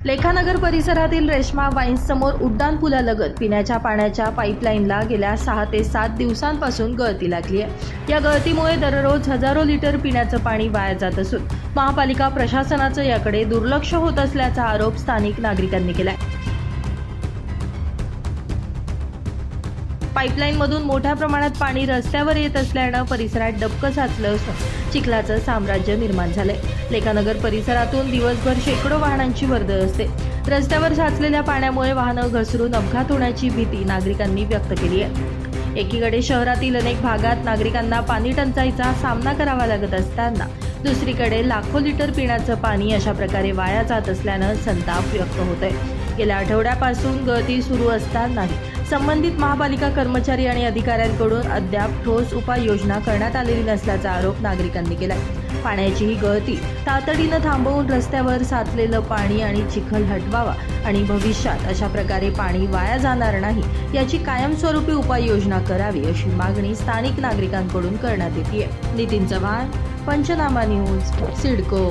लेखानगर परिसरातील रेश्मा वाईन्स समोर उड्डाण पुलालगत पिण्याच्या पाण्याच्या पाईपलाईनला गेल्या 6 ते 7 दिवसांपासून गळती लागली आहे। या गळतीमुळे दररोज हजारो लिटर पिण्याचं पाणी वाया जात असून महापालिका प्रशासनाचं याकडे दुर्लक्ष होत असल्याचा आरोप स्थानिक नागरिकांनी केलाय। पाईपलाईनमधून मोठ्या प्रमाणात पाणी रस्त्यावर येत असल्यानं परिसरात डबकं साचलं असून चिखलाचं साम्राज्य निर्माण झालंय। लेखानगर परिसरातून दिवसभर शेकडो वाहनांची वर्दळ असते। रस्त्यावर साचलेल्या पाण्यामुळे वाहनं घसरून अपघात होण्याची भीती नागरिकांनी व्यक्त केली आहे। एकीकडे शहरातील अनेक भागात नागरिकांना पाणी टंचाईचा सामना करावा लागत असताना दुसरीकडे लाखो लिटर पिण्याचं पाणी अशा प्रकारे वाया जात असल्यानं संताप व्यक्त होतोय। गेल्या आठवड्यापासून गळती सुरू असतानाही संबंधित महापालिका कर्मचारी आणि अधिकाऱ्यांकडून अद्याप ठोस उपाययोजना करण्यात आलेली नसल्याचा आरोप नागरिकांनी केलाय। पाण्याची ही गळती तातडीनं थांबवून रस्त्यावर साचलेलं पाणी आणि चिखल हटवावा आणि भविष्यात अशा प्रकारे पाणी वाया जाणार नाही याची कायमस्वरूपी उपाययोजना करावी अशी मागणी स्थानिक नागरिकांकडून करण्यात येते। नितीन चव्हाण, पंचनामा न्यूज, सिडको।